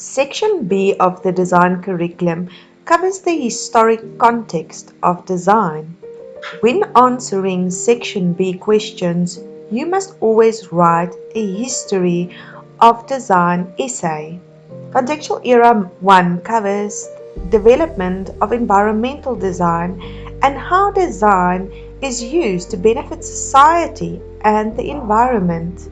Section B of the design curriculum covers the historic context of design. When answering Section B questions, you must always write a history of design essay. Contextual Era 1 covers development of environmental design and how design is used to benefit society and the environment.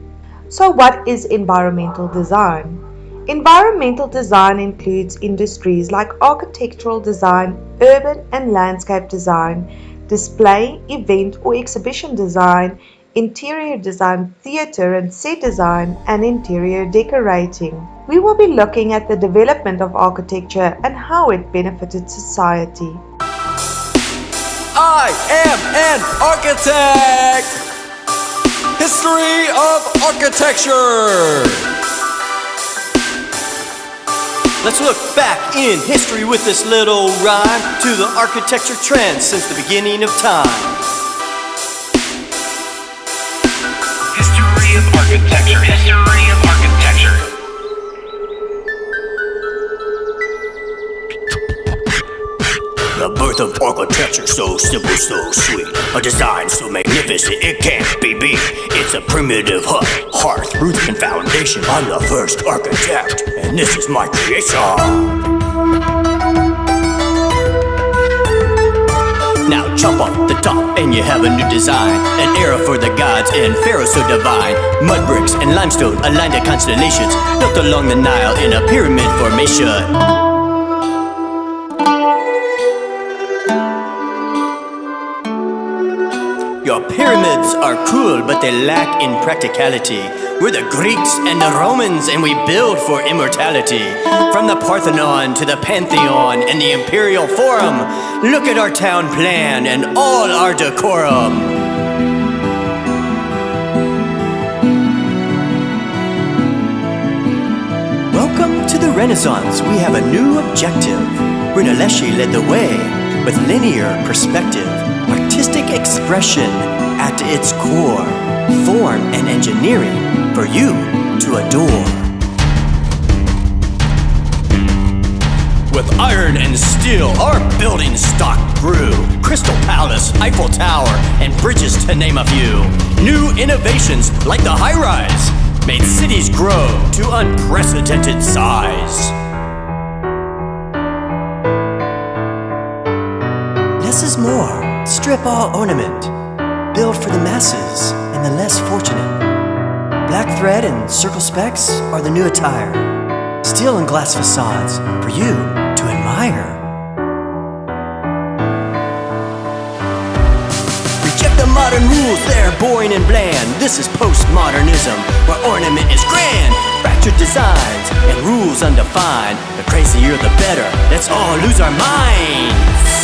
So what is environmental design? Environmental design includes industries like architectural design, urban and landscape design, display, event or exhibition design, interior design, theatre and set design, and interior decorating. We will be looking at the development of architecture and how it benefited society. I am an architect! History of architecture! Let's look back in history with this little rhyme to the architecture trends since the beginning of time. History of architecture. History of architecture. The birth of architecture, so simple, so sweet. A design so magnificent, it can't be beat. It's a primitive hut, hearth, roof, and foundation. I'm the first architect, and this is my creation. Now jump off the top and you have a new design. An era for the gods and pharaohs so divine. Mud bricks and limestone aligned to constellations, built along the Nile in a pyramid formation. Your pyramids are cool, but they lack in practicality. We're the Greeks and the Romans, and we build for immortality. From the Parthenon to the Pantheon and the Imperial Forum, look at our town plan and all our decorum. Welcome to the Renaissance. We have a new objective. Brunelleschi led the way with linear perspective. Artistic expression at its core, form and engineering for you to adore. With iron and steel, our building stock grew. Crystal Palace, Eiffel Tower, and bridges to name a few. New innovations like the high-rise made cities grow to unprecedented size. Less is more. Strip all ornament, build for the masses and the less fortunate. Black thread and circle specks are the new attire. Steel and glass facades for you to admire. Reject the modern rules, they're boring and bland. This is postmodernism, where ornament is grand. Fractured designs and rules undefined. The crazier the better, let's all lose our minds.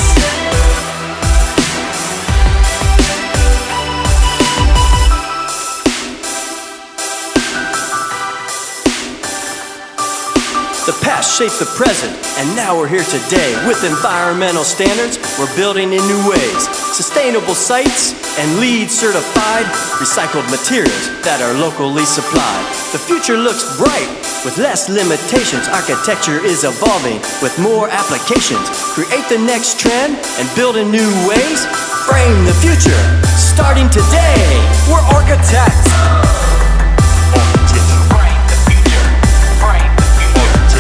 The past shaped the present, and now we're here today. With environmental standards, we're building in new ways. Sustainable sites and LEED certified, recycled materials that are locally supplied. The future looks bright with less limitations. Architecture is evolving with more applications. Create the next trend and build in new ways. Frame the future, starting today. We're architects.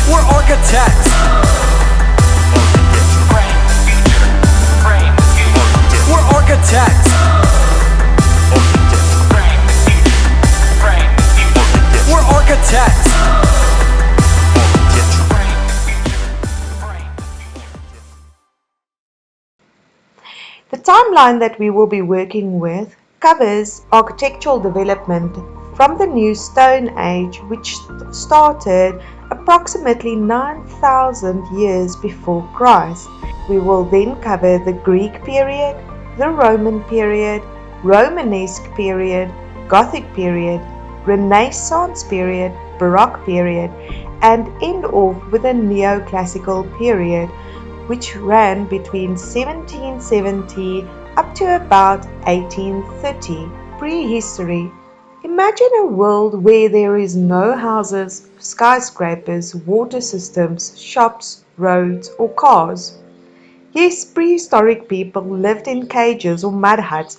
We're architects. We're architects. We're architects. The timeline that we will be working with covers architectural development from the New Stone Age, which started approximately 9,000 years before Christ. We will then cover the Greek period, the Roman period, Romanesque period, Gothic period, Renaissance period, Baroque period, and end off with a neoclassical period, which ran between 1770 up to about 1830. Prehistory Imagine a world where there is no houses, skyscrapers, water systems, shops, roads, or cars. Yes, prehistoric people lived in cages or mud huts.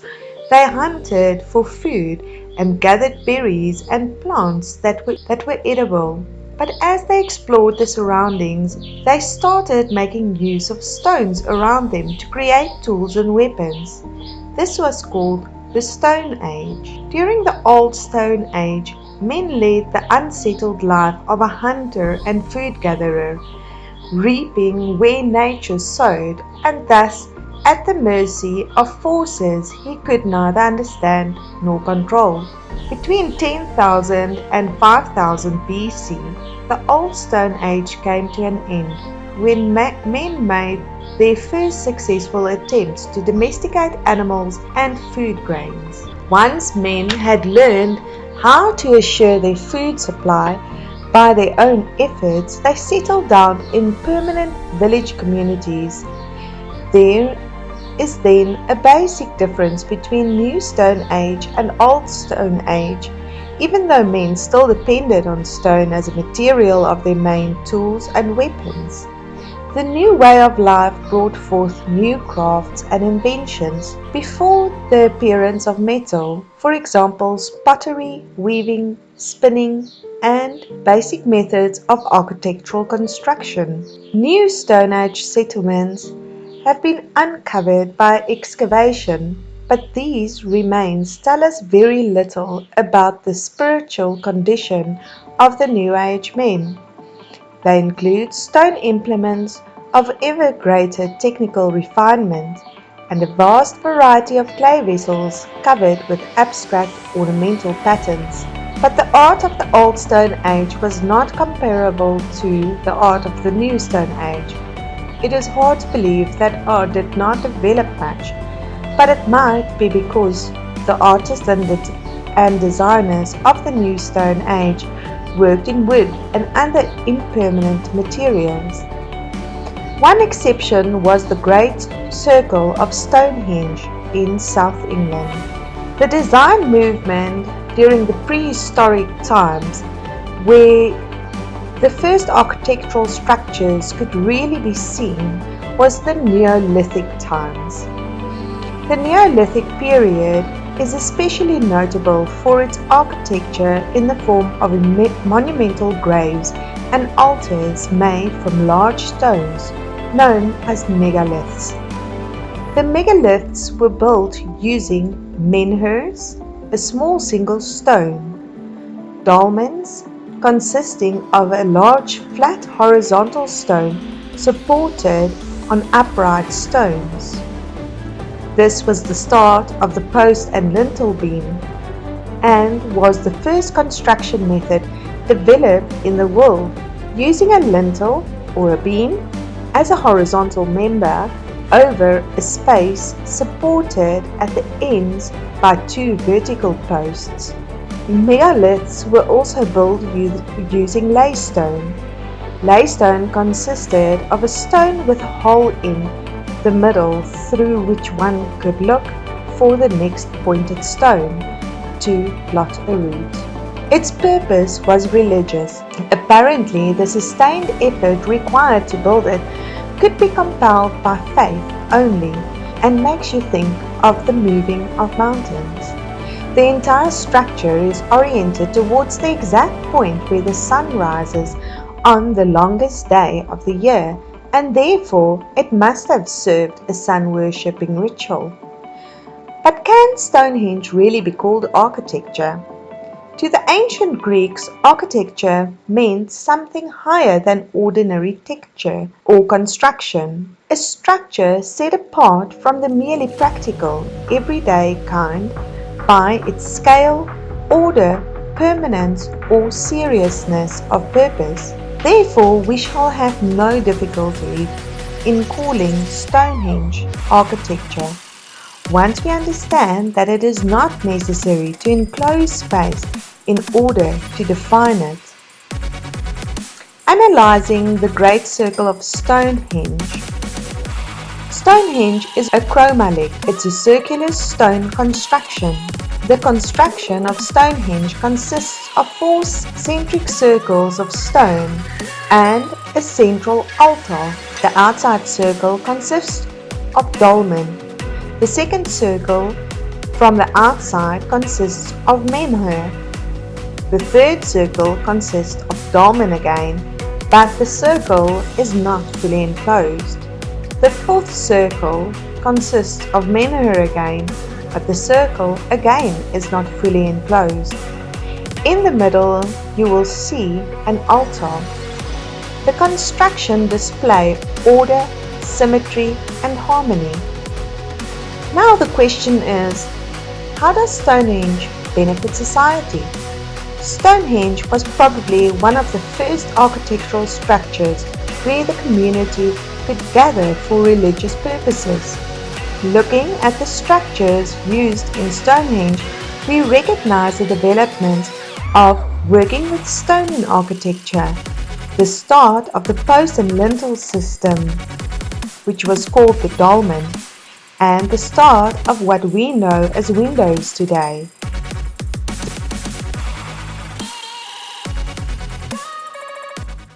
They hunted for food and gathered berries and plants that were edible. But as they explored the surroundings, they started making use of stones around them to create tools and weapons. This was called the Stone Age. During the Old Stone Age, men led the unsettled life of a hunter and food gatherer, reaping where nature sowed, and thus at the mercy of forces he could neither understand nor control. Between 10,000 and 5000 BC, the Old Stone Age came to an end when men made their first successful attempts to domesticate animals and food grains. Once men had learned how to assure their food supply by their own efforts, they settled down in permanent village communities. There is then a basic difference between New Stone Age and Old Stone Age. Even though men still depended on stone as a material of their main tools and weapons, the new way of life brought forth new crafts and inventions before the appearance of metal, for example, pottery, weaving, spinning, and basic methods of architectural construction. New Stone Age settlements have been uncovered by excavation, but these remains tell us very little about the spiritual condition of the New Age men. They include stone implements of ever greater technical refinement and a vast variety of clay vessels covered with abstract ornamental patterns. But the art of the Old Stone Age was not comparable to the art of the New Stone Age. It is hard to believe that art did not develop much, but it might be because the artists and designers of the New Stone Age worked in wood and other impermanent materials. One exception was the Great Circle of Stonehenge in South England. The design movement during the prehistoric times, where the first architectural structures could really be seen, was the Neolithic times. The Neolithic period is especially notable for its architecture in the form of monumental graves and altars made from large stones, known as megaliths. The megaliths were built using menhirs, a small single stone, dolmens, consisting of a large flat horizontal stone supported on upright stones. This was the start of the post and lintel beam, and was the first construction method developed in the world, using a lintel or a beam as a horizontal member over a space supported at the ends by two vertical posts. Megaliths were also built using laystone. Laystone consisted of a stone with a hole in the middle through which one could look for the next pointed stone to plot a route. Its purpose was religious. Apparently, the sustained effort required to build it could be compelled by faith only, and makes you think of the moving of mountains. The entire structure is oriented towards the exact point where the sun rises on the longest day of the year, and therefore it must have served a sun-worshipping ritual. But can Stonehenge really be called architecture? To the ancient Greeks, architecture meant something higher than ordinary texture or construction, a structure set apart from the merely practical, everyday kind by its scale, order, permanence, or seriousness of purpose. Therefore, we shall have no difficulty in calling Stonehenge architecture, once we understand that it is not necessary to enclose space in order to define it. Analyzing the Great Circle of Stonehenge Stonehenge is a chromalith. It's a circular stone construction. The construction of Stonehenge consists of 4 centric circles of stone and a central altar. The outside circle consists of dolmen. The second circle from the outside consists of menhir. The third circle consists of dolmen again, but the circle is not fully enclosed. The fourth circle consists of menhir again, but the circle again is not fully enclosed. In the middle you will see an altar. The construction displays order, symmetry and harmony. Now the question is, how does Stonehenge benefit society? Stonehenge was probably one of the first architectural structures where the community could gather for religious purposes. Looking at the structures used in Stonehenge, we recognize the development of working with stone in architecture, the start of the post and lintel system, which was called the dolmen, and the start of what we know as windows today.